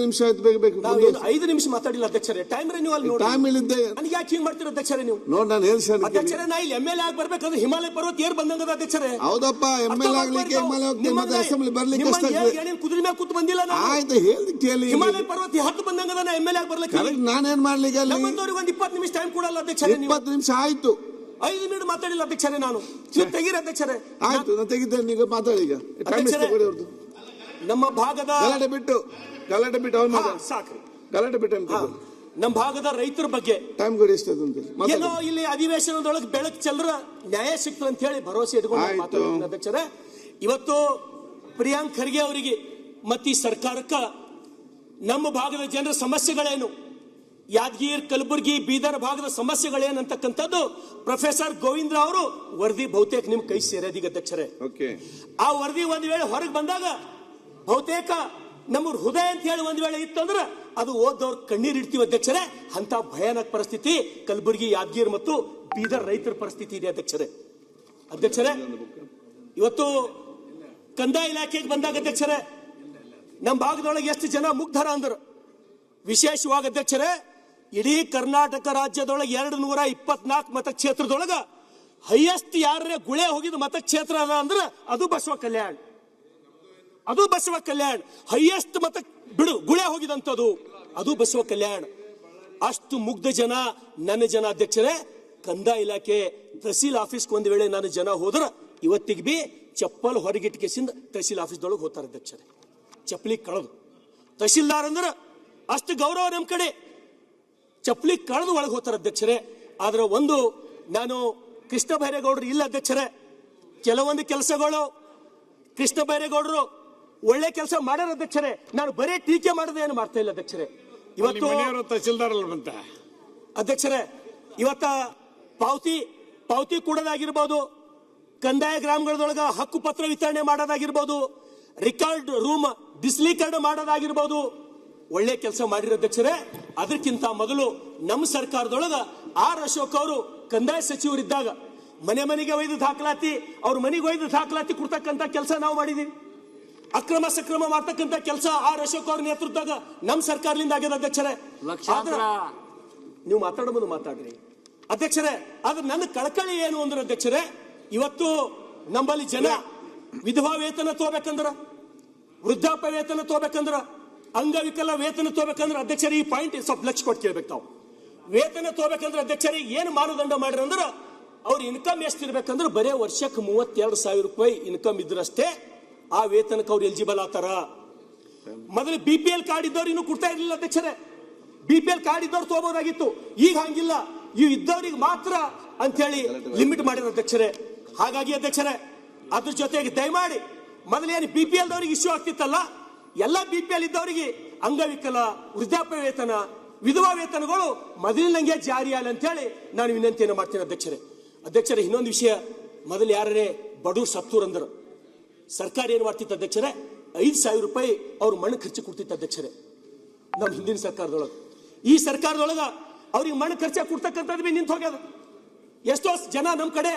ನಿಮಿಷ ಆಯ್ತು, ಬೇಕು 5 ನಿಮಿಷ ಮಾತಾಡಿಲ್ಲ ಅಧ್ಯಕ್ಷರೇ. ಟೈಮ್ ರಿನ್ಯೂವಲ್ ನೋಡಿ, ಟೈಮ್ ಇಲ್ಲಿದ್ದೆ ನನಗೆ ಯಾಕೆ ಹಿಂಗ್ ಮಾಡ್ತೀರ ಅಧ್ಯಕ್ಷರೇ ನೀವು? ನೋಡಿ ನಾನು ಹೇಳ್ತೀನಿ ಅಧ್ಯಕ್ಷರೇ, ನಾ ಇಲ್ಲಿ MLA ಆಗಿ ಬರ್ಬೇಕಂದ್ರೆ ಹಿಮಾಲಯ ಪರ್ವತ ಏರ್ ಬಂದಂಗದ ಅಧ್ಯಕ್ಷರೇ. ಹೌದಪ್ಪ, MLA ಆಗ್ಲಿಕ್ಕೆ ಹಿಮಾಲಯ ಹೋಗ್ತೀನಿ, ಮತ್ತೆ ಅಸೆಂಬ್ಲಿ ಬರ್ಲಿಕ್ಕೆ ಕುದುರೆ ಮೇಲೆ ಕೂತು ಬಂದಿಲ್ಲ ನಾನು. ಆಯ್ತು, ಹೇಳಿ ಕೇಳಿ. ಹಿಮಾಲಯ ಪರ್ವತ 10 ಬಂದಂಗದ, ನಾ MLA ಆಗಿ ಬರ್ಲಿಕ್ಕೆ ನಾನೇನ್ ಮಾಡ್ಲಿಕ್ಕೆ ಅಲ್ಲಿ ನಮ್ಮಂತವ್ರಿಗೆ ಒಂದು 20 ನಿಮಿಷ ಟೈಮ್ ಕೊಡಲ್ಲ ಅಧ್ಯಕ್ಷರೇ. 20 ನಿಮಿಷ ಆಯ್ತು, 5 ಮಿನಿಟ್ ಮಾತಾಡಿಲ್ಲ ಅಧ್ಯಕ್ಷರೇ. ನಾನು ನೀವು ತೆಗೀರಿ ಅಧ್ಯಕ್ಷರೇ. ಆಯ್ತು, ನಾನು ತೆಗಿದ್ದೇನೆ. ಈಗ ಮಾತಾಡಿ. ಈಗ ಟೈಮ್ ಎಷ್ಟು ಕೊಡಿ ಅವ್ರದ್ದು. ನಮ್ಮ ಭಾಗದ ಗಲಾಟೆ ಬಿಟ್ಟು ಅವ್ರು ಸಾಕ್ರಿ, ಗಲಾಟೆ ಬಿಟ್ಟು ನಮ್ಮ ಭಾಗದ ರೈತರ ಬಗ್ಗೆ ಟೈಮ್ ಕೊಡಿ. ಎಷ್ಟು ಏನೋ ಇಲ್ಲಿ ಅಧಿವೇಶನದೊಳಗೆ ಬೆಳಕು ಚೆಲ್ಲರ ನ್ಯಾಯ ಸಿಕ್ತು ಅಂತ ಹೇಳಿ ಭರವಸೆ ಇಟ್ಕೊಂಡು ಮಾತಾಡ್ತೀನಿ ಅಧ್ಯಕ್ಷರೇ. ಇವತ್ತು ಪ್ರಿಯಾಂಕ್ ಖರ್ಗೆ ಅವರಿಗೆ ಮತ್ತು ಈ ಸರ್ಕಾರಕ್ಕ ನಮ್ಮ ಭಾಗದ ಜನರ ಸಮಸ್ಯೆಗಳೇನು, ಯಾದಗಿರಿ, ಕಲಬುರಗಿ, ಬೀದರ್ ಭಾಗದ ಸಮಸ್ಯೆಗಳೇನಂತಕ್ಕಂಥದ್ದು ಪ್ರೊಫೆಸರ್ ಗೋವಿಂದ್ರ ಅವರು ವರದಿ ಬಹುತೇಕ ನಿಮ್ ಕೈ ಸೇರೋದೀಗ ಅಧ್ಯಕ್ಷರೇ. ಆ ವರದಿ ಒಂದ್ ವೇಳೆ ಹೊರಗೆ ಬಂದಾಗ ಬಹುತೇಕ ನಮ್ಮ ಹೃದಯ ಅಂತ ಹೇಳಿ ಒಂದ್ ವೇಳೆ ಇತ್ತಂದ್ರೆ ಅದು ಓದವ್ರ ಕಣ್ಣೀರ್ ಇಡ್ತೀವಿ ಅಧ್ಯಕ್ಷರೇ. ಅಂತ ಭಯಾನಕ ಪರಿಸ್ಥಿತಿ ಕಲಬುರಗಿ, ಯಾದಗಿರಿ ಮತ್ತು ಬೀದರ್ ರೈತರ ಪರಿಸ್ಥಿತಿ ಇದೆ ಅಧ್ಯಕ್ಷರೇ. ಇವತ್ತು ಕಂದಾಯ ಇಲಾಖೆಗೆ ಬಂದಾಗ ಅಧ್ಯಕ್ಷರೇ, ನಮ್ಮ ಭಾಗದೊಳಗೆ ಎಷ್ಟು ಜನ ಮುಗ್ಧರ ಅಂದ್ರು. ವಿಶೇಷವಾಗಿ ಅಧ್ಯಕ್ಷರೇ, ಇಡೀ ಕರ್ನಾಟಕ ರಾಜ್ಯದೊಳಗೆ 224 ಮತಕ್ಷೇತ್ರದೊಳಗ ಹೈಯೆಸ್ಟ್ ಯಾರೇ ಗುಳೆ ಹೋಗಿದ ಮತಕ್ಷೇತ್ರ ಅದ ಅಂದ್ರೆ ಅದು ಬಸವ ಕಲ್ಯಾಣ್. ಹೈಯೆಸ್ಟ್ ಮತ ಬಿಡು ಗುಳೆ ಹೋಗಿದಂಥದ್ದು ಅದು ಬಸವ ಕಲ್ಯಾಣ್. ಅಷ್ಟು ಮುಗ್ಧ ಜನ ನನ್ನ ಜನ ಅಧ್ಯಕ್ಷರೇ. ಕಂದಾಯ ಇಲಾಖೆ ತಹಸೀಲ್ ಆಫೀಸ್ಗೆ ಒಂದ್ ವೇಳೆ ನನ್ನ ಜನ ಹೋದ್ರ ಇವತ್ತಿಗೆ ಬಿ ಚಪ್ಪಲ್ ಹೊರಗಿಟ್ಕೆಸಿಂದ ತಹಸೀಲ್ ಆಫೀಸ್ದೊಳಗೆ ಹೋಗ್ತಾರೆ ಅಧ್ಯಕ್ಷರೇ. ಚಪ್ಪಲಿ ಕಳೆದು ತಹಸೀಲ್ದಾರ್ ಅಂದ್ರೆ ಅಷ್ಟು ಗೌರವ ನಮ್ಮ ಕಡೆ, ಚಪ್ಪಲಿ ಕಳೆದು ಒಳಗೆ ಹೋಗ್ತಾರೆ ಅಧ್ಯಕ್ಷರೇ. ಆದ್ರೆ ಒಂದು ನಾನು ಕೃಷ್ಣ ಬೈರೇಗೌಡರು ಇಲ್ಲ ಅಧ್ಯಕ್ಷರೇ. ಕೆಲವೊಂದು ಕೆಲಸಗಳು ಕೃಷ್ಣ ಬೈರೇಗೌಡರು ಒಳ್ಳೆ ಕೆಲಸ ಮಾಡ್ಯಾರ ಅಧ್ಯಕ್ಷರೇ. ನಾನು ಬರೀ ಟೀಕೆ ಮಾಡೋದು ಏನು ಮಾಡ್ತಾ ಇಲ್ಲ ಅಧ್ಯಕ್ಷರೇ. ಇವತ್ತು ತಹಸೀಲ್ದಾರ್ ಬಂತ ಅಧ್ಯಕ್ಷರೇ, ಇವತ್ತ ಪಾವತಿ ಕೊಡೋದಾಗಿರ್ಬೋದು, ಕಂದಾಯ ಗ್ರಾಮಗಳದೊಳಗ ಹಕ್ಕು ಪತ್ರ ವಿತರಣೆ ಮಾಡೋದಾಗಿರ್ಬೋದು, ರೆಕಾರ್ಡ್ ರೂಮ್ ಡಿಸ್ಲೀಕರಣ ಮಾಡೋದಾಗಿರ್ಬೋದು, ಒಳ್ಳೆ ಕೆಲಸ ಮಾಡಿರೋ ಅಧ್ಯಕ್ಷರೇ. ಅದಕ್ಕಿಂತ ಮೊದಲು ನಮ್ಮ ಸರ್ಕಾರದೊಳಗ ಆರ್ ಅಶೋಕ್ ಅವರು ಕಂದಾಯ ಸಚಿವರಿದ್ದಾಗ ಮನೆಗೆ ಒಯ್ದು ದಾಖಲಾತಿ, ಅವ್ರ ಮನೆಗೆ ಒಯ್ದು ದಾಖಲಾತಿ ಕೊಡ್ತಕ್ಕಂಥ ಕೆಲಸ ನಾವು ಮಾಡಿದೀವಿ. ಅಕ್ರಮ ಸಕ್ರಮ ಮಾಡ್ತಕ್ಕಂಥ ಕೆಲಸ ಆರ್ ಅಶೋಕ್ ಅವ್ರ ನೇತೃತ್ವದಾಗ ನಮ್ಮ ಸರ್ಕಾರದಿಂದ ಆಗ್ಯದ ಅಧ್ಯಕ್ಷರೇ. ನೀವು ಮಾತಾಡಬಹುದು ಮಾತಾಡ್ರಿ ಅಧ್ಯಕ್ಷರೇ. ಆದ್ರೆ ನನ್ನ ಕಳಕಳಿ ಏನು ಅಂದ್ರೆ ಅಧ್ಯಕ್ಷರೇ, ಇವತ್ತು ನಮ್ಮಲ್ಲಿ ಜನ ವಿಧವಾ ವೇತನ ತಗೋಬೇಕಂದ್ರ, ವೃದ್ಧಾಪ್ಯ ವೇತನ ತಗೋಬೇಕಂದ್ರ, ಅಂಗವಿಕಲ ವೇತನ ತಗೋಬೇಕಂದ್ರೆ ಅಧ್ಯಕ್ಷರೇ, ಈ ಪಾಯಿಂಟ್ ಸ್ವಲ್ಪ ಲಕ್ಷ ಕೊಟ್ಟು ಕೇಳ್ಬೇಕು ತಾವು. ವೇತನ ತಗೋಬೇಕಂದ್ರೆ ಅಧ್ಯಕ್ಷರೇ ಏನು ಮಾನದಂಡ ಮಾಡಿರಂದ್ರ ಅವ್ರ ಇನ್ಕಮ್ ಎಷ್ಟಿರ್ಬೇಕಂದ್ರೆ ಬರೇ ವರ್ಷಕ್ಕೆ 32,000 ರೂಪಾಯಿ ಇನ್ಕಮ್ ಇದ್ರಷ್ಟೇ ಆ ವೇತನಕ್ಕೆ ಅವ್ರು ಎಲಿಜಿಬಲ್ ಆತಾರ. ಮೊದಲು BPL ಕಾರ್ಡ್ ಇದ್ದವ್ರು ಇನ್ನೂ ಕೊಡ್ತಾ ಇರ್ಲಿಲ್ಲ ಅಧ್ಯಕ್ಷರೇ. BPL ಕಾರ್ಡ್ ಇದ್ದವ್ರು ತಗೋಬಹುದಾಗಿತ್ತು, ಈಗ ಹಂಗಿಲ್ಲ, ಇವು ಇದ್ದವ್ರಿಗೆ ಮಾತ್ರ ಅಂತ ಹೇಳಿ ಲಿಮಿಟ್ ಮಾಡಿರೋ ಅಧ್ಯಕ್ಷರೇ. ಹಾಗಾಗಿ ಅಧ್ಯಕ್ಷರೇ, ಅದ್ರ ಜೊತೆಗೆ ದಯಮಾಡಿ ಮೊದಲೇನು BPL ದವರಿಗೆ ಇಶ್ಯೂ ಆಗ್ತಿತ್ತಲ್ಲ, ಎಲ್ಲ BPL ಇದ್ದವರಿಗೆ ಅಂಗವಿಕಲ, ವೃದ್ಧಾಪ್ಯ ವೇತನ, ವಿಧವಾ ವೇತನಗಳು ಮೊದಲಿನಂಗೆ ಜಾರಿ ಆಗಲಿ ಅಂತ ಹೇಳಿ ನಾನು ವಿನಂತಿಯನ್ನು ಮಾಡ್ತೀನಿ ಅಧ್ಯಕ್ಷರೇ. ಇನ್ನೊಂದು ವಿಷಯ, ಮೊದಲು ಯಾರೇ ಬಡವ್ರು ಸತ್ತೂರ್ ಅಂದ್ರು ಸರ್ಕಾರ ಏನ್ ಮಾಡ್ತಿತ್ತು ಅಧ್ಯಕ್ಷರೇ, 5,000 ರೂಪಾಯಿ ಅವ್ರ ಮಣ್ಣು ಖರ್ಚು ಕೊಡ್ತಿತ್ತು ಅಧ್ಯಕ್ಷರೇ. ನಮ್ಮ ಹಿಂದಿನ ಸರ್ಕಾರದೊಳಗ, ಈ ಸರ್ಕಾರದೊಳಗ ಅವ್ರಿಗೆ ಮಣ್ಣು ಖರ್ಚು ಕೊಡ್ತಕ್ಕಂಥದ್ದು ಬಿ ನಿಂತು ಹೋಗ್ಯದ. ಎಷ್ಟೋ ಜನ ನಮ್ಮ ಕಡೆ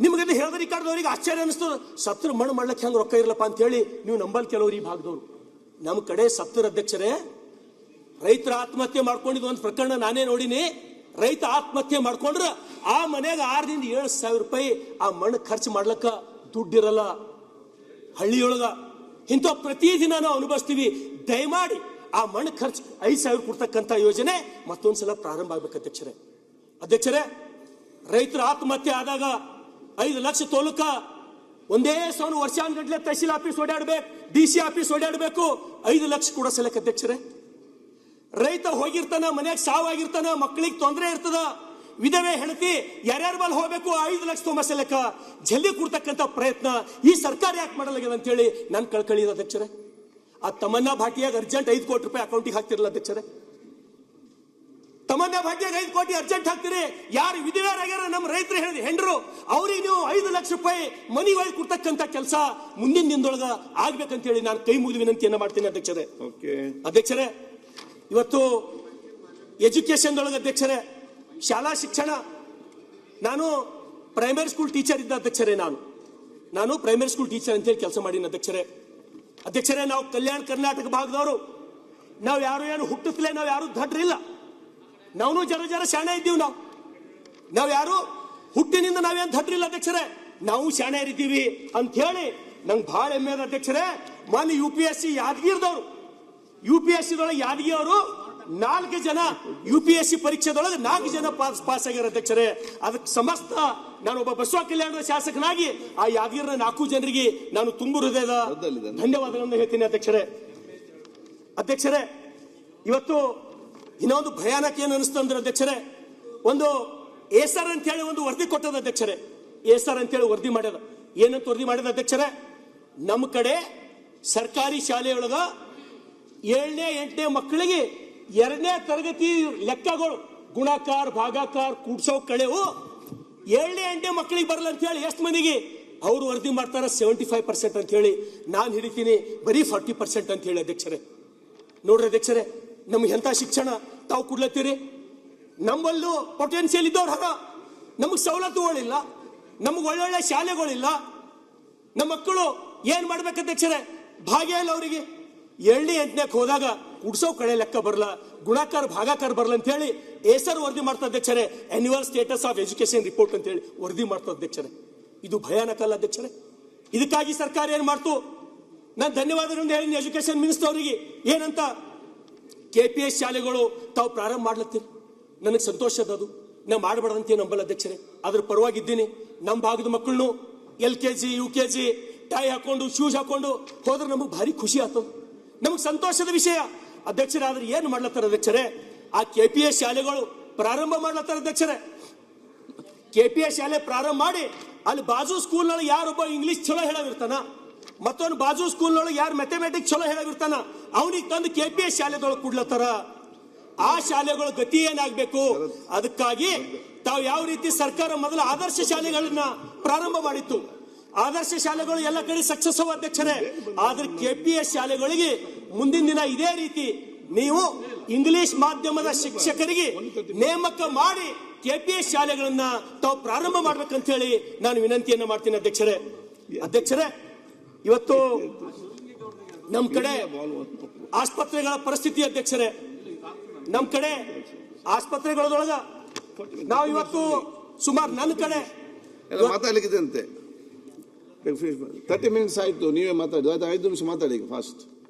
ನಿಮ್ಗೆ ಹೇಳಿದ್ರಿ ಕಾಡ್ದವ್ರಿಗೆ ಆಶ್ಚರ್ಯ ಅನಿಸ್ತದ, ಸತ್ರ ಮಣ್ಣು ಮಾಡ್ಲಿಕ್ಕೆ ಹೆಂಗ್ ರೊಕ್ಕ ಇರಲಪ್ಪ ಅಂತ ಹೇಳಿ ನೀವು ನಂಬಲ್ ಕೆಲವ್ರು ಈ ಭಾಗದವ್ರು. ನಮ್ಮ ಕಡೆ ಸತ್ತರ ಅಧ್ಯಕ್ಷರೇ, ರೈತರ ಆತ್ಮಹತ್ಯೆ ಮಾಡ್ಕೊಂಡಿದ್ದು ಒಂದು ಪ್ರಕರಣ ನಾನೇ ನೋಡಿನಿ. ರೈತ ಆತ್ಮಹತ್ಯೆ ಮಾಡ್ಕೊಂಡ್ರ ಆ ಮನೆಗೆ 6,000 ರಿಂದ 7,000 ರೂಪಾಯಿ ಆ ಮಣ್ಣು ಖರ್ಚು ಮಾಡ್ಲಕ್ಕ ದುಡ್ಡಿರಲ್ಲ ಹಳ್ಳಿಯೊಳಗ. ಇಂಥ ಪ್ರತಿದಿನ ನಾವು ಅನುಭವಿಸ್ತೀವಿ. ದಯಮಾಡಿ ಆ ಮಣ್ಣು ಖರ್ಚು 5,000 ಕೊಡ್ತಕ್ಕಂಥ ಯೋಜನೆ ಮತ್ತೊಂದ್ಸಲ ಪ್ರಾರಂಭ ಆಗ್ಬೇಕು ಅಧ್ಯಕ್ಷರೇ. ರೈತರ ಆತ್ಮಹತ್ಯೆ ಆದಾಗ 5 ಲಕ್ಷ ತೋಲಕ ಒಂದೇ ಸೌನು ವರ್ಷಾನ್ಗಟ್ಲೆ ತಹಸೀಲ್ ಆಫೀಸ್ ಓಡಾಡ್ಬೇಕು, DC ಆಫೀಸ್ ಓಡಾಡ್ಬೇಕು, 5 ಲಕ್ಷ ಕೂಡ ಸಲಕ ಅಧ್ಯಕ್ಷರೇ. ರೈತ ಹೋಗಿರ್ತಾನ, ಮನೆಯಾಗ ಸಾವಾಗಿರ್ತಾನ, ಮಕ್ಕಳಿಗೆ ತೊಂದರೆ ಇರ್ತದ, ವಿಧವೆ ಹೆಂಡತಿ ಯಾರ್ಯಾರ ಬಲ್ ಹೋಗ್ಬೇಕು, 5 ಲಕ್ಷ ತೊಂಬಸಲಕ್ಕ ಜಲ್ದಿ ಕೊಡ್ತಕ್ಕಂಥ ಪ್ರಯತ್ನ ಈ ಸರ್ಕಾರ ಯಾಕೆ ಮಾಡಲಾಗ್ಯದ ಅಂತ ಹೇಳಿ ನನ್ ಕಳ್ಕಳಿ ಅಧ್ಯಕ್ಷರೇ. ಆ ತಮನ್ನಾ ಭಾಟಿಯಾಗ ಅರ್ಜೆಂಟ್ 5 ಕೋಟಿ ರೂಪಾಯಿ ಅಕೌಂಟಿಗೆ ಹಾಕ್ತಿರಲ್ಲ ಅಧ್ಯಕ್ಷರೇ. ತಮನ್ನಾ ಭಾಟಿಯಾಗ 5 ಕೋಟಿ ಅರ್ಜೆಂಟ್ ಹಾಕ್ತಿರಿ. ಯಾರು ವಿಧವೆಯರಾಗ್ಯಾರ ನಮ್ಮ ರೈತರು ಹೆಂಡ್ರು ಅವ್ರಿಗೆ ನೀವು 5 ಲಕ್ಷ ರೂಪಾಯಿ ಮನಿ ಒಳಗೆ ಕೊಡ್ತಕ್ಕಂಥ ಕೆಲಸ ಮುಂದಿನ ದಿನದೊಳಗ ಆಗ್ಬೇಕಂತ ಹೇಳಿ ನಾನು ಕೈ ಮುಗಿದು ವಿನಂತಿಯನ್ನ ಮಾಡ್ತೀನಿ ಅಧ್ಯಕ್ಷರೇ. ಇವತ್ತು ಎಜುಕೇಶನ್ ಒಳಗೆ ಅಧ್ಯಕ್ಷರೇ, ಶಾಲಾ ಶಿಕ್ಷಣ, ನಾನು ಪ್ರೈಮರಿ ಸ್ಕೂಲ್ ಟೀಚರ್ ಇದ್ದ ಅಧ್ಯಕ್ಷರೇ. ನಾನು ಪ್ರೈಮರಿ ಸ್ಕೂಲ್ ಟೀಚರ್ ಅಂತೇಳಿ ಕೆಲಸ ಮಾಡಿನ ಅಧ್ಯಕ್ಷರೇ. ನಾವು ಕಲ್ಯಾಣ ಕರ್ನಾಟಕ ಭಾಗದವರು ನಾವು ಯಾರು ಏನು ಹುಟ್ಟಿಸ್ಲೇ ನಾವು ಯಾರು ದಡ್ರಿಲ್ಲ. ನಾವು ಜರ ಶಾಣೆ ಇದ್ದೀವಿ. ನಾವು ಯಾರು ಹುಟ್ಟಿನಿಂದ ನಾವೇನು ದಡ್ರಿಲ್ಲ ಅಧ್ಯಕ್ಷರೇ, ನಾವು ಶಾಣೆ ಇದ್ದೀವಿ ಅಂತ ಹೇಳಿ ನಂಗೆ ಬಹಳ ಹೆಮ್ಮೆ ಅದ ಅಧ್ಯಕ್ಷರೇ. ಮೊನ್ನೆ UPSC ಯಾದಗಿರಿದವರು, UPSC ಯಾದಗಿರಿ ಅವರು 4 ಜನ UPSC ಪರೀಕ್ಷೆದೊಳಗೆ 4 ಜನ ಪಾಸ್ ಆಗ್ಯಾರ ಅಧ್ಯಕ್ಷರೇ. ಅದಕ್ಕೆ ಸಮಸ್ತ ನಾನೊಬ್ಬ ಬಸವ ಕಲ್ಯಾಣದ ಶಾಸಕನಾಗಿ ಆ ಯಾದಗಿರಿನ 4 ಜನರಿಗೆ ನಾನು ತುಂಬು ಹೃದಯದ ಧನ್ಯವಾದಗಳನ್ನು ಹೇಳ್ತೀನಿ ಅಧ್ಯಕ್ಷರೇ. ಇವತ್ತು ಇನ್ನೊಂದು ಭಯಾನಕ ಏನು ಅನಿಸ್ತಂದ್ರೆ ಅಧ್ಯಕ್ಷರೇ, ಒಂದು ಏಸರ್ ಅಂತ ಹೇಳಿ ಒಂದು ವರದಿ ಕೊಟ್ಟದ ಅಧ್ಯಕ್ಷರೇ. ಏಸರ್ ಅಂತ ಹೇಳಿ ವರದಿ ಮಾಡ್ಯದ. ಏನಂತ ವರದಿ ಮಾಡಿದ ಅಧ್ಯಕ್ಷರೇ, ನಮ್ಮ ಕಡೆ ಸರ್ಕಾರಿ ಶಾಲೆಯೊಳಗ 7ನೇ 8ನೇ ಮಕ್ಕಳಿಗೆ 2ನೇ ತರಗತಿ ಲೆಕ್ಕಗಳು ಗುಣಾಕಾರ ಭಾಗಾಕಾರ ಕೂಡ್ಸೋ ಕಳೆವು 7ನೇ 8ನೇ ಮಕ್ಕಳಿಗೆ ಬರಲ್ಲ ಅಂತ ಹೇಳಿ ಎಷ್ಟು ಮಂದಿಗೆ ಅವರು ವರದಿ ಮಾಡ್ತಾರ 75% ಅಂತ ಹೇಳಿ. ನಾನು ಹಿಡಿತೀನಿ ಬರೀ 40% ಅಂತ ಹೇಳಿ ಅಧ್ಯಕ್ಷರೇ. ನೋಡ್ರಿ ಅಧ್ಯಕ್ಷರೇ, ನಮ್ಗೆ ಎಂತ ಶಿಕ್ಷಣ ತಾವು ಕೊಡ್ಲತ್ತೀರಿ? ನಮ್ಮಲ್ಲೂ ಪೊಟೆನ್ಶಿಯಲ್ ಇದ್ದವ್ರು ಹರ, ನಮಗೆ ಸವಲತ್ತುಗಳಿಲ್ಲ, ನಮಗೆ ಒಳ್ಳೊಳ್ಳೆ ಶಾಲೆಗಳಿಲ್ಲ. ನಮ್ಮ ಮಕ್ಕಳು ಏನ್ ಮಾಡ್ಬೇಕು ಅಧ್ಯಕ್ಷರೇ? ಭಾಗ್ಯ ಇಲ್ಲ ಅವರಿಗೆ. 7ನೇ 8ನೇಕ್ಕೆ ಹೋದಾಗ ಕುಡ್ಸೋ ಕಡೆ ಲೆಕ್ಕ ಬರಲ್ಲ, ಗುಣಾಕಾರ ಭಾಗಾಕಾರ ಬರಲ್ಲ ಅಂತ ಹೇಳಿ ಏಸರ್ ವರದಿ ಮಾಡ್ತಾ ಅಧ್ಯಕ್ಷರೇ. Annual status of education report ಅಂತ ಹೇಳಿ ವರದಿ ಮಾಡ್ತಾ ಅಧ್ಯಕ್ಷರೇ. ಇದು ಭಯಾನಕ ಅಲ್ಲ ಅಧ್ಯಕ್ಷರೇ? ಇದಕ್ಕಾಗಿ ಸರ್ಕಾರ ಏನ್ ಮಾಡ್ತು? ನಾನು ಧನ್ಯವಾದಗಳನ್ನು ಹೇಳಿ ಎಜುಕೇಶನ್ ಮಿನಿಸ್ಟರ್ ಅವರಿಗೆ. ಏನಂತ KPS ಶಾಲೆಗಳು ತಾವು ಪ್ರಾರಂಭ ಮಾಡ್ಲತ್ತೀರಿ, ನನಗೆ ಸಂತೋಷ ಅದು. ನಾ ಮಾಡಬಾರ್ದಂತ ನಂಬಲ್ಲ ಅಧ್ಯಕ್ಷರೇ, ಅದ್ರ ಪರವಾಗಿದ್ದೀನಿ. ನಮ್ಮ ಭಾಗದ ಮಕ್ಕಳನ್ನು LKG UKG ಟೈ ಹಾಕೊಂಡು ಶೂಸ್ ಹಾಕೊಂಡು ಹೋದ್ರೆ ನಮಗೆ ಭಾರಿ ಖುಷಿ ಆಗ್ತದೆ, ನಮಗೆ ಸಂತೋಷದ ವಿಷಯ ಅಧ್ಯಕ್ಷರೇ. ಆದ್ರೆ ಏನು ಮಾಡ್ಲತ್ತಾರ ಅಧ್ಯಕ್ಷರೇ? ಆ KPS ಶಾಲೆಗಳು ಪ್ರಾರಂಭ ಮಾಡ್ಲತ್ತಾರ ಅಧ್ಯಕ್ಷರೇ. KPS ಶಾಲೆ ಪ್ರಾರಂಭ ಮಾಡಿ ಅಲ್ಲಿ ಬಾಜು ಸ್ಕೂಲ್ನೊಳಗೆ ಯಾರೊಬ್ಬ ಇಂಗ್ಲಿಷ್ ಚಲೋ ಹೇಳೋದಿರ್ತಾನ, ಮತ್ತೊಂದು ಬಾಜು ಸ್ಕೂಲ್ನೊಳಗೆ ಯಾರು ಮ್ಯಾಥಮೆಟಿಕ್ಸ್ ಚಲೋ ಹೇಳೋದಿರ್ತಾನ, ಅವನಿಗೆ ತಂದು KPS ಶಾಲೆದೊಳಗೆ ಕೊಡ್ಲತ್ತಾರ. ಆ ಶಾಲೆಗಳ ಗತಿ ಏನಾಗಬೇಕು? ಅದಕ್ಕಾಗಿ ತಾವು ಯಾವ ರೀತಿ ಸರ್ಕಾರ ಮೊದಲ ಆದರ್ಶ ಶಾಲೆಗಳನ್ನ ಪ್ರಾರಂಭ ಮಾಡಿತ್ತು, ಆದರ್ಶ ಶಾಲೆಗಳು ಎಲ್ಲ ಕಡೆ ಸಕ್ಸಸ್ ಅಧ್ಯಕ್ಷರೇ. ಆದ್ರೆ KPS ಶಾಲೆಗಳಿಗೆ ಮುಂದಿನ ದಿನ ಇದೇ ರೀತಿ ನೀವು ಇಂಗ್ಲಿಷ್ ಮಾಧ್ಯಮದ ಶಿಕ್ಷಕರಿಗೆ ನೇಮಕ ಮಾಡಿ KPS ಶಾಲೆಗಳನ್ನ ತಾವು ಪ್ರಾರಂಭ ಮಾಡ್ಬೇಕಂತ ಹೇಳಿ ನಾನು ವಿನಂತಿಯನ್ನ ಮಾಡ್ತೀನಿ ಅಧ್ಯಕ್ಷರೇ. ಇವತ್ತು ನಮ್ಮ ಕಡೆ ಆಸ್ಪತ್ರೆಗಳ ಪರಿಸ್ಥಿತಿ ಅಧ್ಯಕ್ಷರೇ, ನಮ್ಮ ಕಡೆ ಆಸ್ಪತ್ರೆಗಳೊಳಗ ನಾವು ಇವತ್ತು ಸುಮಾರು ನನ್ನ ಕಡೆ ಮಾತಾಡ್ಲಿಕ್ಕಿದೆ ಅಂತೆ. 30 ಮಿನಿಟ್ಸ್ ಆಯ್ತು, ನೀವೇ ಮಾತಾಡಿ. 5 ನಿಮಿಷ ಮಾತಾಡಿ ಫಾಸ್ಟ್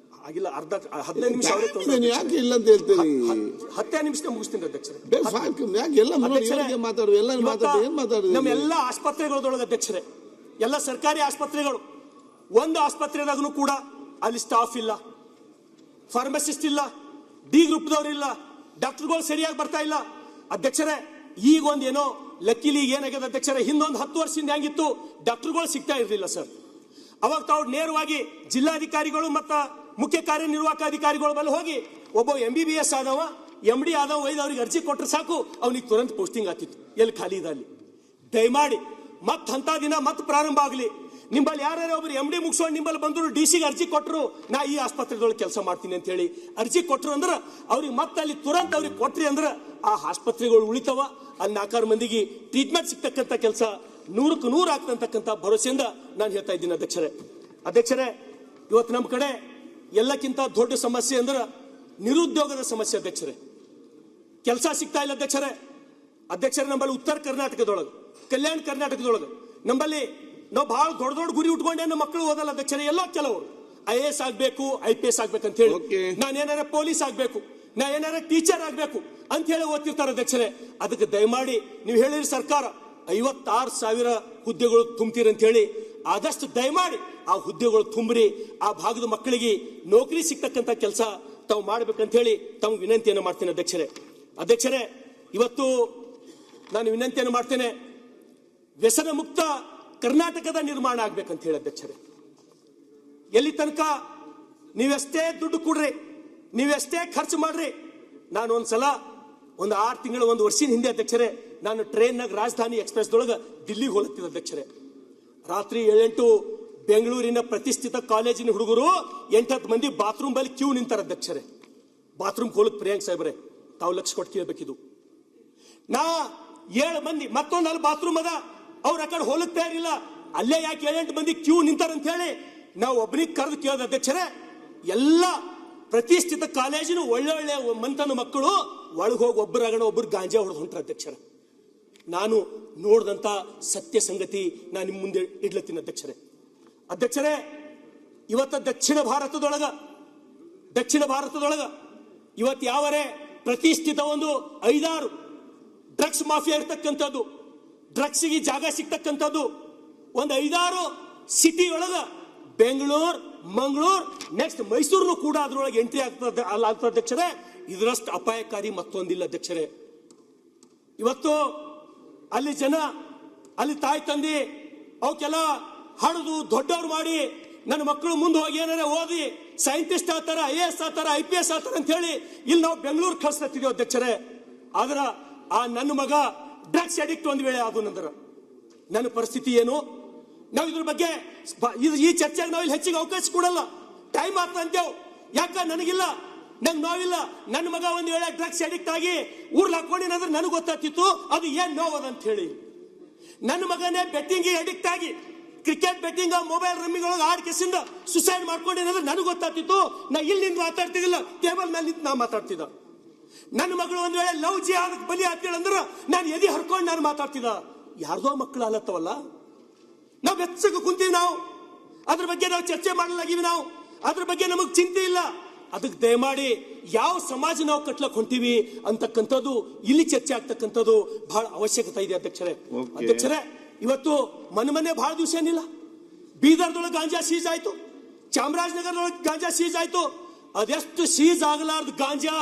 ಆಗಿಲ್ಲ. 15 ನಿಮಿಷ ಯಾಕೆ ಇಲ್ಲ ಅಂತ ಹೇಳ್ತೀರಿ? 10 ನಿಮಿಷ ಮುಗಿಸ್ತೀನಿ ಅಧ್ಯಕ್ಷರೇ. ಯಾಕೆ ಎಲ್ಲ ಮಾತಾಡುದು? ಎಲ್ಲ ಮಾತಾಡುದು ಏನ್ ಮಾತಾಡುದು? ನಮ್ಮ ಎಲ್ಲ ಆಸ್ಪತ್ರೆಗಳೊಳಗೆ ಅಧ್ಯಕ್ಷರೇ, ಎಲ್ಲ ಸರ್ಕಾರಿ ಆಸ್ಪತ್ರೆಗಳು, ಒಂದು ಆಸ್ಪತ್ರೆದಾಗೂ ಕೂಡ ಅಲ್ಲಿ ಸ್ಟಾಫ್ ಇಲ್ಲ, ಫಾರ್ಮಸಿಸ್ಟ್ ಇಲ್ಲ, D ಗ್ರೂಪ್ದವ್ರು ಇಲ್ಲ, ಡಾಕ್ಟರ್ಗಳು ಸರಿಯಾಗಿ ಬರ್ತಾ ಇಲ್ಲ ಅಧ್ಯಕ್ಷರೇ. ಈಗ ಒಂದೇನೋ ಲಕ್ಕಿಲಿ ಏನಾಗಿದೆ ಅಧ್ಯಕ್ಷರೇ, ಹಿಂದೊಂದು 10 ವರ್ಷದಿಂದ ಹೆಂಗಿತ್ತು, ಡಾಕ್ಟರ್ಗಳು ಸಿಗ್ತಾ ಇರಲಿಲ್ಲ ಸರ್. ಅವಾಗ ತಾವು ನೇರವಾಗಿ ಜಿಲ್ಲಾಧಿಕಾರಿಗಳು ಮತ್ತು ಮುಖ್ಯ ಕಾರ್ಯನಿರ್ವಾಹಕ ಅಧಿಕಾರಿಗಳ ಮೇಲೆ ಹೋಗಿ ಒಬ್ಬ MBBS ಆದವ MD ಆದವ ಒಯ್ದು ಅವ್ರಿಗೆ ಅರ್ಜಿ ಕೊಟ್ಟರೆ ಸಾಕು, ಅವನಿಗೆ ತುರಂತ ಪೋಸ್ಟಿಂಗ್ ಆಗ್ತಿತ್ತು ಎಲ್ಲಿ ಖಾಲಿ ಇದೆ ಅಲ್ಲಿ. ದಯಮಾಡಿ ಮತ್ತೆ ಅಂತ ದಿನ ಮತ್ತೆ ಪ್ರಾರಂಭ ಆಗಲಿ. ನಿಂಬಲ್ಲಿ ಯಾರ್ಯಾರು ಒಬ್ರು MD ಮುಗಿಸ್ಕೊಂಡು ನಿಂಬಲ್ಲಿ ಬಂದ್ರು DC-ಗೆ ಅರ್ಜಿ ಕೊಟ್ಟರು, ನಾ ಈ ಆಸ್ಪತ್ರೆದೊಳಗೆ ಕೆಲಸ ಮಾಡ್ತೀನಿ ಅಂತ ಹೇಳಿ ಅರ್ಜಿ ಕೊಟ್ಟರು ಅಂದ್ರೆ ಅವ್ರಿಗೆ ಮತ್ತೆ ಅಲ್ಲಿ ತುರಂತ ಅವ್ರಿಗೆ ಕೊಟ್ರಿ ಅಂದ್ರೆ ಆ ಆಸ್ಪತ್ರೆಗಳು ಉಳಿತವ, ಅಲ್ಲಿ 4 ಮಂದಿಗೆ ಟ್ರೀಟ್ಮೆಂಟ್ ಸಿಗ್ತಕ್ಕಂಥ ಕೆಲಸ 100ಕ್ಕೆ 100 ಆಗ್ತಕ್ಕಂಥ ಭರವಸೆಯಿಂದ ನಾನು ಹೇಳ್ತಾ ಇದ್ದೀನಿ ಅಧ್ಯಕ್ಷರೇ. ಇವತ್ತು ನಮ್ಮ ಕಡೆ ಎಲ್ಲಕ್ಕಿಂತ ದೊಡ್ಡ ಸಮಸ್ಯೆ ಅಂದ್ರೆ ನಿರುದ್ಯೋಗದ ಸಮಸ್ಯೆ ಅಧ್ಯಕ್ಷರೇ. ಕೆಲಸ ಸಿಗ್ತಾ ಇಲ್ಲ ಅಧ್ಯಕ್ಷರೇ. ನಮ್ಮಲ್ಲಿ ಉತ್ತರ ಕರ್ನಾಟಕದೊಳಗೆ, ಕಲ್ಯಾಣ ಕರ್ನಾಟಕದೊಳಗೆ ನಮ್ಮಲ್ಲಿ ನಾವು ಬಹಳ ದೊಡ್ಡ ಗುರಿ ಉಟ್ಕೊಂಡೆ ನಮ್ಮ ಮಕ್ಕಳು ಓದಲ್ಲ ಅಧ್ಯಕ್ಷರೇ. ಎಲ್ಲ ಕೆಲವರು IAS ಆಗ್ಬೇಕು, IPS ಆಗ್ಬೇಕಂತ ಹೇಳಿ, ನಾನು ಏನಾರ ಪೊಲೀಸ್ ಆಗ್ಬೇಕು, ನಾ ಏನಾರ ಟೀಚರ್ ಆಗ್ಬೇಕು ಅಂತ ಹೇಳಿ ಓದ್ತಿರ್ತಾರೆ ಅಧ್ಯಕ್ಷರೇ. ಅದಕ್ಕೆ ದಯಮಾಡಿ ನೀವು ಹೇಳಿರಿ ಸರ್ಕಾರ 56,000 ಹುದ್ದೆಗಳು ತುಂಬ್ತೀರಂತ ಹೇಳಿ, ಆದಷ್ಟು ದಯಮಾಡಿ ಆ ಹುದ್ದೆಗಳು ತುಂಬ್ರಿ, ಆ ಭಾಗದ ಮಕ್ಕಳಿಗೆ ನೌಕರಿ ಸಿಗ್ತಕ್ಕಂಥ ಕೆಲಸ ತಾವು ಮಾಡ್ಬೇಕಂತ ಹೇಳಿ ತಾವು ವಿನಂತಿಯನ್ನು ಮಾಡ್ತೇನೆ ಅಧ್ಯಕ್ಷರೇ. ಇವತ್ತು ನಾನು ವಿನಂತಿಯನ್ನು ಮಾಡ್ತೇನೆ, ವ್ಯಸನ ಮುಕ್ತ ಕರ್ನಾಟಕದ ನಿರ್ಮಾಣ ಆಗ್ಬೇಕಂತ ಹೇಳಿ ಅಧ್ಯಕ್ಷರೇ. ಎಲ್ಲಿ ತನಕ ನೀವೆಷ್ಟೇ ದುಡ್ಡು ಕೊಡ್ರಿ, ನೀವೆಷ್ಟೇ ಖರ್ಚು ಮಾಡ್ರಿ, ನಾನು ಒಂದ್ಸಲ ಒಂದು 6 ತಿಂಗಳು 1 ವರ್ಷದ ಹಿಂದೆ ಅಧ್ಯಕ್ಷರೇ, ನಾನು ಟ್ರೈನ್ನಾಗ ರಾಜಧಾನಿ ಎಕ್ಸ್ಪ್ರೆಸ್ದೊಳಗೆ ದಿಲ್ಲಿಗೆ ಹೋಗ್ತಿದ್ದೆ ಅಧ್ಯಕ್ಷರೇ. ರಾತ್ರಿ 7-8 ಬೆಂಗಳೂರಿನ ಪ್ರತಿಷ್ಠಿತ ಕಾಲೇಜಿನ ಹುಡುಗರು 8-10 ಮಂದಿ ಬಾತ್ರೂಮ್ ಬಳಿ ಕ್ಯೂ ನಿಂತಾರ ಅಧ್ಯಕ್ಷರೇ. ಬಾತ್ರೂಮ್ ಹೋಲಕ್ ಪ್ರಿಯಾಂಕ್ ಸಾಹೇಬ್ರೆ ತಾವು ಲಕ್ಷ ಕೊಟ್ಟು ಕೇಳಬೇಕಿದು. ನಾ 7 ಮಂದಿ ಮತ್ತೊಂದು ಅಲ್ಲಿ ಬಾತ್ರೂಮ್ ಅದ, ಅವ್ರ ಆ ಕಡೆ ಹೋಲಕ್ ತಯಾರಿಲ್ಲ, ಅಲ್ಲೇ ಯಾಕೆ 7-8 ಮಂದಿ ಕ್ಯೂ ನಿಂತಾರಂತ ಹೇಳಿ ನಾವು ಒಬ್ಬನಿಗೆ ಕರೆದು ಕೇಳಿದ ಅಧ್ಯಕ್ಷರೇ. ಎಲ್ಲ ಪ್ರತಿಷ್ಠಿತ ಕಾಲೇಜಿನ ಒಳ್ಳೊಳ್ಳೆ ಮಂತನ ಮಕ್ಕಳು ಒಳಗೆ ಹೋಗಿ ಒಬ್ಬರಾಗಣ ಒಬ್ಬರು ಗಾಂಜಾ ಹೊಡೆದು ಹೊಂಟ್ರ ಅಧ್ಯಕ್ಷರ. ನಾನು ನೋಡಿದಂತ ಸತ್ಯ ಸಂಗತಿ ನಾನು ನಿಮ್ಮ ಮುಂದೆ ಇಡ್ಲತ್ತೀನಿ ಅಧ್ಯಕ್ಷರೇ. ಇವತ್ತ ದಕ್ಷಿಣ ಭಾರತದೊಳಗ ಇವತ್ತು ಯಾವರೇ ಪ್ರತಿಷ್ಠಿತ ಒಂದು 5-6 ಡ್ರಗ್ಸ್ ಮಾಫಿಯಾ ಇರ್ತಕ್ಕಂಥದ್ದು, ಡ್ರಗ್ಸ್ಗೆ ಜಾಗ ಸಿಗ್ತಕ್ಕಂಥದ್ದು ಒಂದು 5-6 ಸಿಟಿ ಒಳಗ, ಬೆಂಗಳೂರು, ಮಂಗಳೂರು, ನೆಕ್ಸ್ಟ್ ಮೈಸೂರು ಕೂಡ ಅದರೊಳಗೆ ಎಂಟ್ರಿ ಆಗ್ತದೆ ಅಧ್ಯಕ್ಷರೇ. ಇದರಷ್ಟು ಅಪಾಯಕಾರಿ ಮತ್ತೊಂದಿಲ್ಲ ಅಧ್ಯಕ್ಷರೇ. ಇವತ್ತು ಅಲ್ಲಿ ಜನ, ಅಲ್ಲಿ ತಾಯಿ ತಂದೆ ಅವಕ್ಕೆಲ್ಲ ಹಣದು ದೊಡ್ಡವ್ರು ಮಾಡಿ ನನ್ನ ಮಕ್ಕಳು ಮುಂದೆ ಹೋಗಿ ಏನಾರ ಓದಿ ಸೈಂಟಿಸ್ಟ್ ಆತಾರ, IAS ಆತಾರ, IPS ಆತಾರ ಅಂತ ಹೇಳಿ ಇಲ್ಲಿ ನಾವು ಬೆಂಗಳೂರು ಕಳಿಸ್ತಿದ್ದೀವಿ ಅಧ್ಯಕ್ಷರೇ. ಆದ್ರ ಆ ನನ್ನ ಮಗ ಡ್ರಗ್ಸ್ ಅಡಿಕ್ಟ್ ಒಂದ್ ವೇಳೆ ಅದು ನಂತರ ನನ್ನ ಪರಿಸ್ಥಿತಿ ಏನು? ನಾವು ಇದ್ರ ಬಗ್ಗೆ ಈ ಚರ್ಚೆಗೆ ನಾವು ಇಲ್ಲಿ ಹೆಚ್ಚಿಗೆ ಅವಕಾಶ ಕೊಡಲ್ಲ. ಟೈಮ್ ಆಗ್ತಾ ಅಂತೇವ್, ಯಾಕ ನನಗಿಲ್ಲ, ನಂಗೆ ನೋವಿಲ್ಲ. ನನ್ನ ಮಗ ಒಂದ್ ವೇಳೆ ಡ್ರಗ್ಸ್ ಅಡಿಕ್ಟ್ ಆಗಿ ಊರ್ಲ್ ಹಾಕೊಂಡಿನಾದ್ರೆ ನನಗೆ ಗೊತ್ತಾಗ್ತಿತ್ತು ಅದು ಏನ್ ನೋವದ ಅಂತ ಹೇಳಿ. ನನ್ನ ಮಗನೇ ಬೆಟ್ಟಿಂಗ್ ಅಡಿಕ್ಟ್ ಆಗಿ ಕ್ರಿಕೆಟ್ ಬೆಟ್ಟಿಂಗ್ ಮೊಬೈಲ್ ರಮ್ಮಿಗಳೊಳಗೆ ಆಡ್ಕೆಸಿಂದ ಸುಸೈಡ್ ಮಾಡ್ಕೊಂಡಿನಾದ್ರೆ ನನಗೆ ಗೊತ್ತಾಗ್ತಿತ್ತು. ನಾ ಇಲ್ಲಿ ನಿಂತು ಮಾತಾಡ್ತಿದ್ದಿಲ್ಲ, ಟೇಬಲ್ ಮೇಲೆ ನಿಂತು ನಾ ಮಾತಾಡ್ತಿದ್ದ. ನನ್ನ ಮಗಳು ಒಂದ್ ವೇಳೆ ಲವ್ ಜಿಹಾದಕ್ಕೆ ಬಲಿ ಆಗ್ತಿಲ್ಲ ಅಂದ್ರೆ ನಾನು ಎದಿ ಹರ್ಕೊಂಡು ನಾನು ಮಾತಾಡ್ತಿದ್ದ. ಯಾರ್ದೋ ಮಕ್ಕಳು ಅಲ್ಲತ್ತವಲ್ಲ, ನಾವು ಬೆಚ್ಚಗೆ ಕುಂತೀವಿ, ನಾವು ಅದ್ರ ಬಗ್ಗೆ ನಾವು ಚರ್ಚೆ ಮಾಡಲಾಗಿವಿ, ನಾವು ಅದ್ರ ಬಗ್ಗೆ ನಮಗ್ ಚಿಂತೆ ಇಲ್ಲ. ಅದಕ್ಕೆ ದಯಮಾಡಿ ಯಾವ ಸಮಾಜ ನಾವು ಕಟ್ಲಕ್ ಹೊಂಟಿವಿ ಅಂತಕ್ಕಂಥದ್ದು ಇಲ್ಲಿ ಚರ್ಚೆ ಆಗ್ತಕ್ಕಂಥದ್ದು ಬಹಳ ಅವಶ್ಯಕತೆ ಇದೆ ಅಧ್ಯಕ್ಷರೇ. ಇವತ್ತು ಮೊನ್ನೆ ಬಹಳ ದಿವಸ ಏನಿಲ್ಲ, ಬೀದರ್ದೊಳಗೆ ಗಾಂಜಾ ಸೀಜ್ ಆಯ್ತು, ಚಾಮರಾಜನಗರದೊಳಗೆ ಗಾಂಜಾ ಸೀಜ್ ಆಯ್ತು. ಅದೆಷ್ಟು ಸೀಜ್ ಆಗಲಾರ್ದು ಗಾಂಜಾ,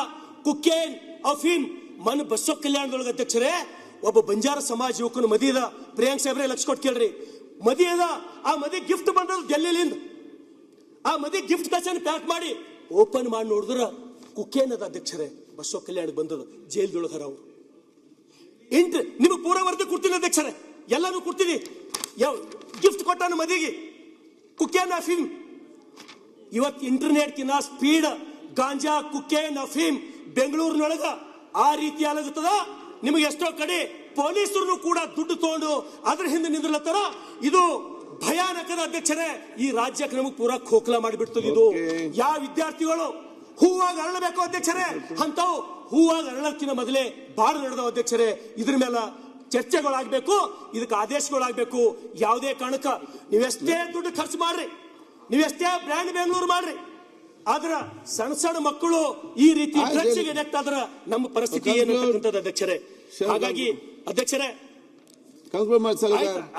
ಕುಕ್ಕೇನ್, ಅಫೀಮ್ ಮನ್ ಬಸವ ಕಲ್ಯಾಣದೊಳಗೆ ಅಧ್ಯಕ್ಷರೇ ಒಬ್ಬ ಬಂಜಾರ ಸಮಾಜ ಯುವಕನ ಮದಿದ. ಪ್ರಿಯಾಂಕ್ ಸಾಹೇಬ್ರೆ ಲಕ್ಷ ಕೊಟ್ಟು ಕೇಳ್ರಿ, ಮದಿ ಅದ. ಆ ಮದಿ ಗಿಫ್ಟ್ ಬಂದದ್ದು ಡೆಲ್ಲಿಲಿಂದ. ಆ ಮದಿ ಗಿಫ್ಟ್ ಕಚನ್ ಪ್ಯಾಕ್ ಮಾಡಿ ಓಪನ್ ಮಾಡಿ ನೋಡಿದ್ರ ಕುಕ್ಕೇನ್ ಅದ ಅಧ್ಯಕ್ಷರೇ. ಬಸವ ಕಲ್ಯಾಣ ಬಂದದ, ಜೈಲ್ದೊಳಗೆ ಹರ ಅವರು. ನಿಮಗೆ ಪೂರ ವರದಿ ಕೊಡ್ತೀನಿ ಅಧ್ಯಕ್ಷರೇ, ಎಲ್ಲಾನು ಕೊಡ್ತೀನಿ. ಯಾವ ಗಿಫ್ಟ್ ಕೊಟ್ಟಾನ ಮದಿಗೆ ಕುಕ್ಕೇನ್ ಅಫೀಮ್. ಇವತ್ತು ಇಂಟರ್ನೆಟ್ ಕಿನ್ನ ಸ್ಪೀಡ್ ಗಾಂಜಾ, ಕುಕ್ಕೇನ್, ಅಫೀಮ್ ಬೆಂಗಳೂರಿನೊಳಗ ಆ ರೀತಿ ಆಗತ್ತದ. ನಿಮಗೆ ಎಷ್ಟೋ ಕಡೆ ಪೊಲೀಸರು ಕೂಡ ದುಡ್ಡು ತಗೊಂಡು ಅದ್ರ ಹಿಂದೆ ನಿಂದ್ರಲತ್ತಾರ. ಇದು ಭಯಾನಕದ ಅಧ್ಯಕ್ಷರೇ. ಈ ರಾಜ್ಯಕ್ಕೆ ನಮಗೆ ಪೂರಾ ಖೋಖಲಾ ಮಾಡಿಬಿಡ್ತದೆ. ಇದು ಯಾವ ವಿದ್ಯಾರ್ಥಿಗಳು ಹೂವಾಗಿ ಅರಳಬೇಕು ಅಧ್ಯಕ್ಷರೇ, ಅಂತವು ಹೂವಾಗಿ ಅರಳಕ್ಕಿಂತ ಮೊದಲೇ ಬಾಳ ನಡೆದವ ಅಧ್ಯಕ್ಷರೇ. ಇದ್ರ ಮೇಲೆ ಚರ್ಚೆಗಳಾಗಬೇಕು, ಇದಕ್ಕೆ ಆದೇಶಗಳಾಗಬೇಕು. ಯಾವುದೇ ಕಾರಣಕ್ಕ ನೀವೆಷ್ಟೇ ದುಡ್ಡು ಖರ್ಚು ಮಾಡ್ರಿ, ನೀವೆಷ್ಟೇ ಬ್ರ್ಯಾಂಡ್ ಬೆಂಗಳೂರು ಮಾಡ್ರಿ, ಆದ್ರ ಸಣ್ಣ ಸಣ್ಣ ಮಕ್ಕಳು ಈ ರೀತಿ ಡ್ರಗ್ಸ್ಗೆ ಅಡಿಕ್ಟ್ ಆದ್ರ ನಮ್ಮ ಪರಿಸ್ಥಿತಿ ಏನು ಅಧ್ಯಕ್ಷರೇ. ಹಾಗಾಗಿ ಅಧ್ಯಕ್ಷರೇ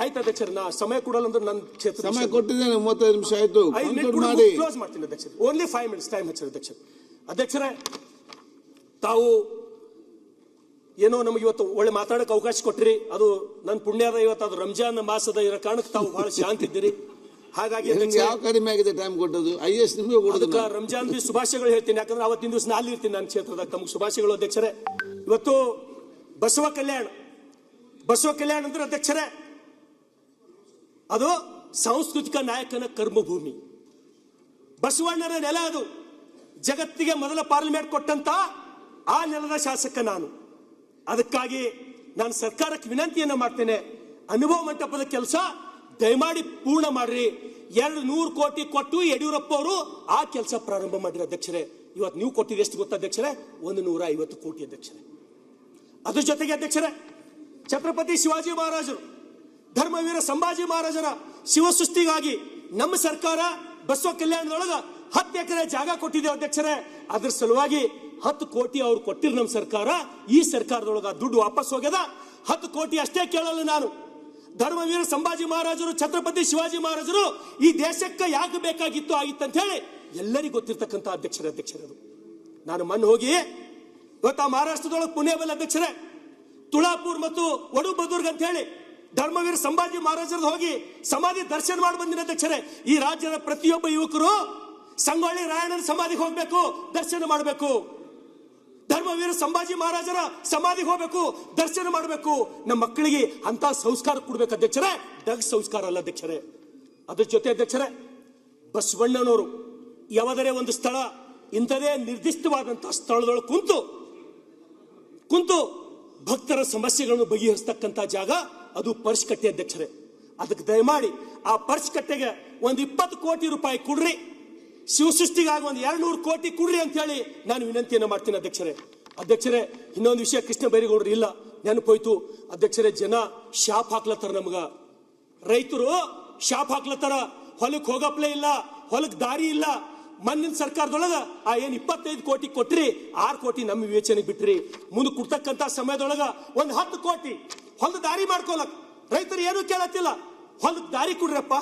ಆಯ್ತು ಅಧ್ಯಕ್ಷರೇ, ನಾ ಸಮಯ ಕೊಡಲ್ಲ ಅಂದ್ರೆ ನನ್ನ ಕ್ಷೇತ್ರ ಸಮಯ ಕೊಟ್ಟಿದ್ದೇನೆ, 35 ನಿಮಿಷ ಆಯ್ತು, ಕ್ಲೋಸ್ ಮಾಡ್ತೀನಿ ಅಧ್ಯಕ್ಷರೇ. ಓನ್ಲಿ 5 minutes ಟೈಮ್ ಹಚ್ಚಿರ ಅಧ್ಯಕ್ಷರೇ. ತಾವು ಏನೋ ನಮಗೆ ಇವತ್ತು ಒಳ್ಳೆ ಮಾತಾಡಕ್ಕೆ ಅವಕಾಶ ಕೊಟ್ಟಿರಿ, ಅದು ನನ್ನ ಪುಣ್ಯದ. ಇವತ್ತು ಅದು ರಂಜಾನ್ ಮಾಸದ ಇರೋ ಕಾರಣಕ್ಕೆ ತಾವು ಬಹಳ ಶಾಂತಿ ಇದ್ದೀರಿ. ಹಾಗಾಗಿ ಯಾವ ಕಡಿಮೆ ಆಗಿದೆ ಟೈಮ್ ಕೊಟ್ಟದ್ದು? IAS ನಿಮಗೆ ಕೊಡೋದಕ್ಕೆ ರಂಜಾನ್ ಶುಭಾಶಯಗಳು ಹೇಳ್ತೀನಿ, ಯಾಕಂದ್ರೆ ಅವತ್ತಿನ ದಿವಸ ನಾನು ಇರ್ತೀನಿ ನನ್ನ ಕ್ಷೇತ್ರದಾಗ. ತಮಗೆ ಶುಭಾಶಯಗಳು ಅಧ್ಯಕ್ಷರೇ. ಇವತ್ತು ಬಸವ ಕಲ್ಯಾಣ ಅಂದ್ರೆ ಅಧ್ಯಕ್ಷರೇ ಅದು ಸಾಂಸ್ಕೃತಿಕ ನಾಯಕನ ಕರ್ಮಭೂಮಿ, ಬಸವಣ್ಣನ ನೆಲ. ಅದು ಜಗತ್ತಿಗೆ ಮೊದಲ ಪಾರ್ಲಿಮೆಂಟ್ ಕೊಟ್ಟಂತ ಆ ನೆಲದ ಶಾಸಕ ನಾನು. ಅದಕ್ಕಾಗಿ ನಾನು ಸರ್ಕಾರಕ್ಕೆ ವಿನಂತಿಯನ್ನ ಮಾಡ್ತೇನೆ, ಅನುಭವ ಮಂಟಪದ ಕೆಲಸ ದಯಮಾಡಿ ಪೂರ್ಣ ಮಾಡ್ರಿ. 200 ಕೋಟಿ ಕೊಟ್ಟು ಯಡಿಯೂರಪ್ಪ ಅವರು ಆ ಕೆಲಸ ಪ್ರಾರಂಭ ಮಾಡಿರಿ ಅಧ್ಯಕ್ಷರೇ. ಇವತ್ತು ನೀವು ಕೊಟ್ಟಿದ್ದು ಎಷ್ಟು ಗೊತ್ತಾ ಅಧ್ಯಕ್ಷರೇ? 150 ಕೋಟಿ ಅಧ್ಯಕ್ಷರೇ. ಅದ್ರ ಜೊತೆಗೆ ಅಧ್ಯಕ್ಷರೇ, ಛತ್ರಪತಿ ಶಿವಾಜಿ ಮಹಾರಾಜರು, ಧರ್ಮವೀರ ಸಂಭಾಜಿ ಮಹಾರಾಜರ ಶಿವಸೃಷ್ಟಿಗಾಗಿ ನಮ್ಮ ಸರ್ಕಾರ ಬಸವ ಕಲ್ಯಾಣದೊಳಗ 10 ಎಕರೆ ಜಾಗ ಕೊಟ್ಟಿದೆ ಅಧ್ಯಕ್ಷರೇ. ಅದ್ರ ಸಲುವಾಗಿ 10 ಕೋಟಿ ಅವ್ರು ಕೊಟ್ಟಿರು ನಮ್ಮ ಸರ್ಕಾರ. ಈ ಸರ್ಕಾರದೊಳಗ ದುಡ್ಡು ವಾಪಸ್ ಹೋಗ್ಯದ. 10 ಕೋಟಿ ಅಷ್ಟೇ ಕೇಳಲ್ಲ ನಾನು. ಧರ್ಮವೀರ ಸಂಭಾಜಿ ಮಹಾರಾಜರು, ಛತ್ರಪತಿ ಶಿವಾಜಿ ಮಹಾರಾಜರು ಈ ದೇಶಕ್ಕೆ ಯಾಕೆ ಬೇಕಾಗಿತ್ತು ಆಗಿತ್ತು ಅಂತ ಹೇಳಿ ಎಲ್ಲರಿಗೂ ಗೊತ್ತಿರ್ತಕ್ಕಂಥ ಅಧ್ಯಕ್ಷರದು. ನಾನು ಮಣ್ಣು ಹೋಗಿ ಇವತ್ತು ಮಹಾರಾಷ್ಟ್ರದೊಳಗೆ ಪುಣೆ ಬಲ್ಲ ಅಧ್ಯಕ್ಷರೇ, ತುಳಾಪುರ್ ಮತ್ತು ವಡುಬದುರ್ಗ್ ಅಂತ ಹೇಳಿ ಧರ್ಮವೀರ ಸಂಭಾಜಿ ಮಹಾರಾಜರದ್ದು ಹೋಗಿ ಸಮಾಧಿ ದರ್ಶನ ಮಾಡಿ ಬಂದಿನ ಅಧ್ಯಕ್ಷರೇ. ಈ ರಾಜ್ಯದ ಪ್ರತಿಯೊಬ್ಬ ಯುವಕರು ಸಂಗೊಳ್ಳಿ ರಾಯಣ್ಣನ ಸಮಾಧಿಗೆ ಹೋಗ್ಬೇಕು, ದರ್ಶನ ಮಾಡಬೇಕು. ಧರ್ಮವೀರ ಸಂಭಾಜಿ ಮಹಾರಾಜರ ಸಮಾಧಿಗೆ ಹೋಗ್ಬೇಕು, ದರ್ಶನ ಮಾಡಬೇಕು. ನಮ್ಮ ಮಕ್ಕಳಿಗೆ ಅಂತ ಸಂಸ್ಕಾರ ಕೊಡ್ಬೇಕು ಅಧ್ಯಕ್ಷರೇ, ಡ್ರಗ್ಸ್ ಸಂಸ್ಕಾರ ಅಲ್ಲ ಅಧ್ಯಕ್ಷರೇ. ಅದ್ರ ಜೊತೆ ಅಧ್ಯಕ್ಷರೇ, ಬಸವಣ್ಣನವರು ಯಾವುದರೇ ಒಂದು ಸ್ಥಳ ಇಂಥದೇ ನಿರ್ದಿಷ್ಟವಾದಂತಹ ಸ್ಥಳದೊಳಗೆ ಕುಂತು ಭಕ್ತರ ಸಮಸ್ಯೆಗಳನ್ನು ಬಗೆಹರಿಸ್ತಕ್ಕಂಥ ಜಾಗ ಅದು ಪರ್ಸ್ ಕಟ್ಟೆ ಅಧ್ಯಕ್ಷರೇ. ಅದಕ್ಕೆ ದಯಮಾಡಿ ಆ ಪರ್ಸ್ ಕಟ್ಟೆಗೆ 20 ಕೋಟಿ ರೂಪಾಯಿ ಕೊಡ್ರಿ. ಶಿವಸೃಷ್ಟಿಗಾಗಿ ಒಂದು 200 ಕೋಟಿ ಕೊಡ್ರಿ ಅಂತ ಹೇಳಿ ನಾನು ವಿನಂತಿಯನ್ನು ಮಾಡ್ತೀನಿ ಅಧ್ಯಕ್ಷರೇ. ಇನ್ನೊಂದು ವಿಷಯ, ಕೃಷ್ಣ ಬೈರೇಗೌಡರು ಇಲ್ಲ, ನೆನಪೋಯ್ತು ಅಧ್ಯಕ್ಷರೇ. ಜನ ಶಾಪ್ ಹಾಕ್ಲತ್ತಾರ, ನಮ್ಗ ರೈತರು ಶಾಪ್ ಹಾಕ್ಲತ್ತಾರ. ಹೊಲಕ್ ಹೋಗಪ್ಲೇ ಇಲ್ಲ, ಹೊಲಕ್ ದಾರಿ ಇಲ್ಲ. ಮಣ್ಣಿನ ಸರ್ಕಾರದೊಳಗ ಏನ್ 25 ಕೋಟಿ ಕೊಟ್ರಿ, 6 ಕೋಟಿ ನಮ್ಮ ವಿವೇಚನೆಗೆ ಬಿಟ್ರಿ. ಮುಂದೆ ಕೊಡ್ತಕ್ಕಂತ ಸಮಯದೊಳಗ ಒಂದು 10 ಕೋಟಿ ಹೊಲದ ದಾರಿ ಮಾಡ್ಕೊಳಕ್ ರೈತರು ಏನು ಕೇಳತ್ತಿಲ್ಲ. ಹೊಲಕ್ ದಾರಿ ಕೊಡ್ರಪ್ಪ,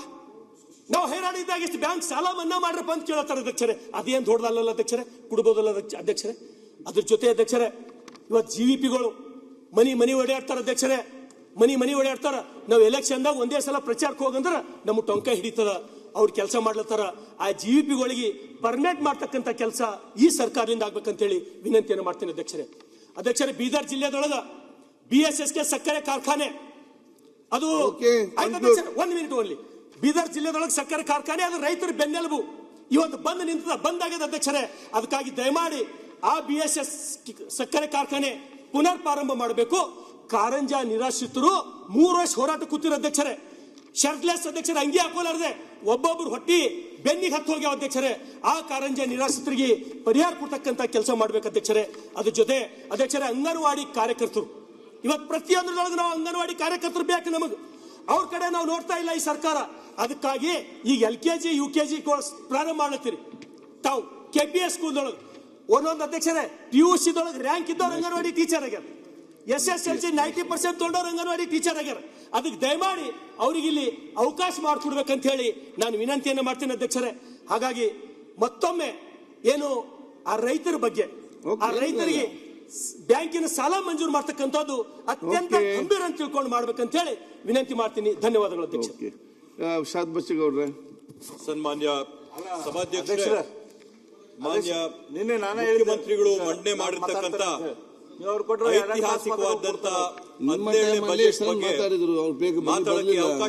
ನಾವು ಹೈರಾಣಿದ್ದಾಗ ಎಷ್ಟು ಬ್ಯಾಂಕ್ ಸಾಲ ಮನ್ನಾ ಮಾಡ್ರಪ್ಪ ಅಂತ ಕೇಳತ್ತಾರ ಅಧ್ಯಕ್ಷರೇ. ಅದೇನ್ ದೊಡ್ಡದಲ್ಲ ಅಧ್ಯಕ್ಷರೇ, ಕೊಡ್ಬೋದಲ್ಲ ಅಧ್ಯಕ್ಷರೇ. ಅದ್ರ ಜೊತೆ ಅಧ್ಯಕ್ಷರೇ, ಇವತ್ತು GVPಗಳು ಮನಿ ಓಡಾಡ್ತಾರ ಅಧ್ಯಕ್ಷರೇ, ಮನಿ ಓಡಾಡ್ತಾರ. ನಾವು ಎಲೆಕ್ಷನ್ದಾಗ ಒಂದೇ ಸಲ ಪ್ರಚಾರಕ್ಕೆ ಹೋಗಂದ್ರ ನಮ್ಮ ಟೊಂಕ ಹಿಡಿತದ. ಅವ್ರು ಕೆಲಸ ಮಾಡ್ಲತ್ತಾರ. ಆ GVPಗಳಿಗೆ ಪರ್ಮನೆಂಟ್ ಮಾಡ್ತಕ್ಕಂಥ ಕೆಲಸ ಈ ಸರ್ಕಾರದಿಂದ ಆಗ್ಬೇಕಂತೇಳಿ ವಿನಂತಿಯನ್ನು ಮಾಡ್ತೀನಿ ಅಧ್ಯಕ್ಷರೇ. ಬೀದರ್ ಜಿಲ್ಲೆದೊಳಗ BSSK ಸಕ್ಕರೆ ಕಾರ್ಖಾನೆ ಅದು 1 ಮಿನಿಟ್ ಓನ್ಲಿ. ಬೀದರ್ ಜಿಲ್ಲೆದೊಳಗೆ ಸಕ್ಕರೆ ಕಾರ್ಖಾನೆ ಅದು ರೈತರ ಬೆನ್ನೆಲುಬು. ಇವತ್ತು ಬಂದ್ ಆಗಿದೆ ಅಧ್ಯಕ್ಷರೇ. ಅದಕ್ಕಾಗಿ ದಯಮಾಡಿ ಆ BSS ಸಕ್ಕರೆ ಕಾರ್ಖಾನೆ ಪುನರ್ ಪ್ರಾರಂಭ ಮಾಡಬೇಕು. ಕಾರಂಜ ನಿರಾಶ್ರಿತರು 3 ವರ್ಷ ಹೋರಾಟ ಕೂತಿರೋ ಅಧ್ಯಕ್ಷರೇ. ಶರ್ಟ್ಲೆಸ್ ಅಧ್ಯಕ್ಷರೇ, ಅಂಗಿ ಹಾಕೋಲಾರದೆ ಒಬ್ಬೊಬ್ರು ಹೊಟ್ಟಿ ಬೆನ್ನಿಗೆ ಹತ್ತು ಹೋಗ್ಯಾವ ಅಧ್ಯಕ್ಷರೇ. ಆ ಕಾರಂಜ ನಿರಾಶ್ರಿತರಿಗೆ ಪರಿಹಾರ ಕೊಡ್ತಕ್ಕಂಥ ಕೆಲಸ ಮಾಡ್ಬೇಕು ಅಧ್ಯಕ್ಷರೇ. ಅದ್ರ ಜೊತೆ ಅಧ್ಯಕ್ಷರೇ, ಅಂಗನವಾಡಿ ಕಾರ್ಯಕರ್ತರು ಇವತ್ತು ಪ್ರತಿಯೊಂದರೊಳಗೆ ನಾವು ಅಂಗನವಾಡಿ ಕಾರ್ಯಕರ್ತರು ಬೇಕು ನಮಗೆ. ಅವ್ರ ಕಡೆ ನಾವು ನೋಡ್ತಾ ಇಲ್ಲ ಈ ಸರ್ಕಾರ. ಅದಕ್ಕಾಗಿ ಈಗ LKG UKG ಕೋರ್ಸ್ ಪ್ರಾರಂಭ ಮಾಡ್ಲತ್ತೀರಿ ತಾವು. KPS ಸ್ಕೂಲ್ದೊಳಗೆ ಒಂದೊಂದು ಅಧ್ಯಕ್ಷರೇ PUCದೊಳಗೆ ರ್ಯಾಂಕ್ ಇದ್ದವ್ರು ಅಂಗನವಾಡಿ ಟೀಚರ್ ಆಗ್ಯಾರ. SSLC 90% ತೊಗೊಂಡವ್ರು ಅಂಗನವಾಡಿ ಟೀಚರ್ ಆಗ್ಯಾರ. ಅದಕ್ಕೆ ದಯಮಾಡಿ ಅವ್ರಿಗೆ ಇಲ್ಲಿ ಅವಕಾಶ ಮಾಡಿಕೊಡ್ಬೇಕಂತ ಹೇಳಿ ನಾನು ವಿನಂತಿಯನ್ನು ಮಾಡ್ತೀನಿ ಅಧ್ಯಕ್ಷರೇ. ಹಾಗಾಗಿ ಮತ್ತೊಮ್ಮೆ ಏನು ಆ ರೈತರ ಬಗ್ಗೆ, ಆ ರೈತರಿಗೆ ಬ್ಯಾಂಕಿನ ಸಾಲ ಮಂಜೂರು ಮಾಡ್ತಕ್ಕಂಥದ್ದು ಅತ್ಯಂತ ಗಂಭೀರ ಅಂತ ತಿಳ್ಕೊಂಡು ಮಾಡ್ಬೇಕಂತ ಹೇಳಿ ವಿನಂತಿ ಮಾಡ್ತೀನಿ. ಧನ್ಯವಾದಗಳು ಅಧ್ಯಕ್ಷ. ಶಾದ್ ಬಚ್ಚೇಗೌಡ್ರೆ. ಸನ್ಮಾನ್ಯ ಸಭಾಧ್ಯಕ್ಷರೇ, ಮಾನ್ಯ ಮುಖ್ಯಮಂತ್ರಿಗಳು ಮಂಡನೆ ಮಾಡಿರ್ತಕ್ಕಂಥ ಐತಿಹಾಸಿಕವಾದಂತ ಮಾತಾಡಿದ್ರು, ಅವ್ರು ಬೇಗ ಮಾತಾಡಕ್ಕೆ ಅವಕಾಶ